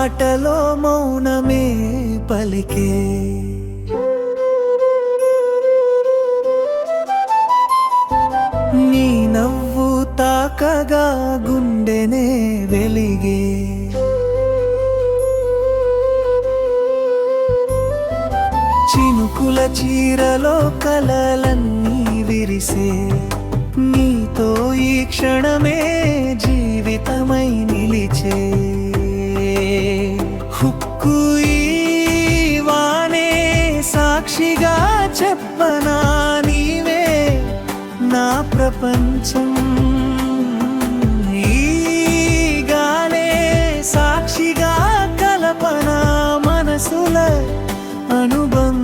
మాటలో మౌనమే పలికే. నీ నవ్వు తాకగా గుండెనే వెలిగే. చినుకుల చీరలో కలలన్నీ విరిసే. నీతో ఈ క్షణమే జీవితమై నిలిచే. హుక్కు ఈ వానే సాక్షిగా చెప్పనా, నీవే నా ప్రపంచం. ఈ గాలే సాక్షిగా కలపనా మనసుల అనుబంధం.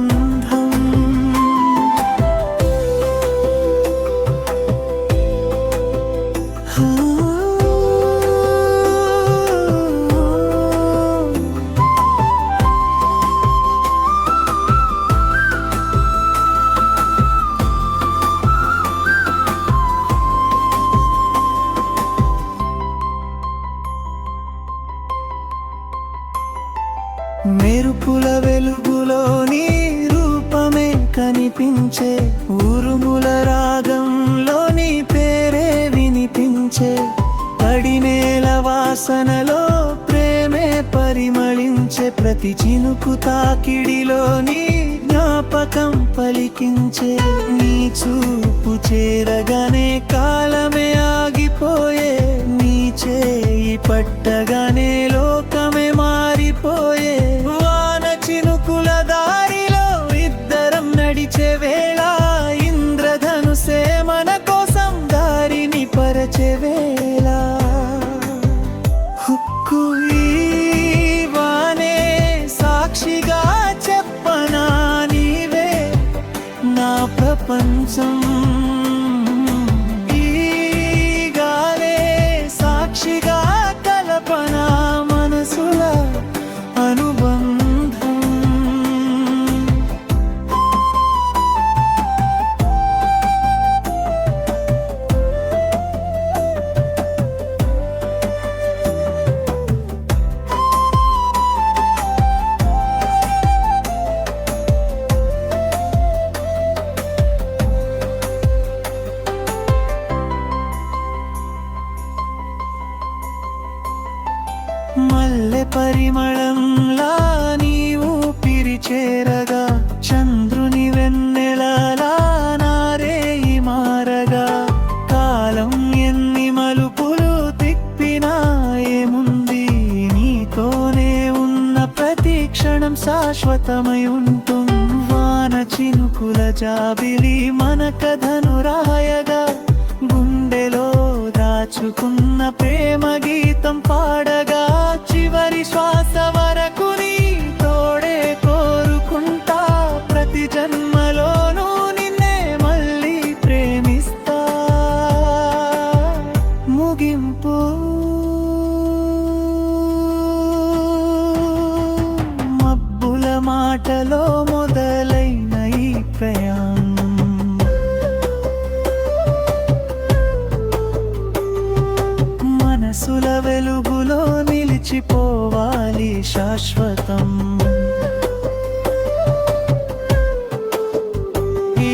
మెరుపుల వెలుగులో నీ రూపమే కనిపించే. ఉరుముల రాగంలో నీ పేరే వినిపించే. తడినేల వాసనలో ప్రేమే పరిమళించే. ప్రతి చినుకు తాకిడిలో నీ జ్ఞాపకం పలికించే. నీ చూపు చేరగానే కాలమే ఆగిపోయే. నీ చేయి పట్టగానే లోకమే మారిపోయే. వాన చినుకుల దారిలో ఇద్దరం నడిచే వేళ, ఇంద్రధనుసే మన కోసం దారిని పరచే వేళ. హుక్కు ఈ వానే సాక్షిగా చెప్పనా, నీవే నా ప్రపంచం. ఈ గాలే సాక్షిగా కల్పనా మనసుల అనుబంధం. మల్లె పరిమళంలా నీ ఊపిరి చేరగా, చంద్రుని వెన్నెలలా నారేయి మారగా. కాలం ఎన్ని మలుపులు తిప్పినా ఏముంది, నీతోనే ఉన్న ప్రతి క్షణం శాశ్వతమై ఉంటుంది. వాన చినుకుల జాబిలి మన కథను రాయగా, గుండెలో దాచుకున్న ప్రేమ గీతం పాడగా. చివరి శ్వాస వరకు నీ తోడే కోరుకుంటా. ప్రతి జన్మలోనూ నిన్నే మళ్ళీ ప్రేమిస్తా. ముగింపు మబ్బుల మాటలో మొదలైన ఈ ప్రయాణం. మనసుల వెలుగులో నిలిచిపోవాలి శాశ్వతం. ఈ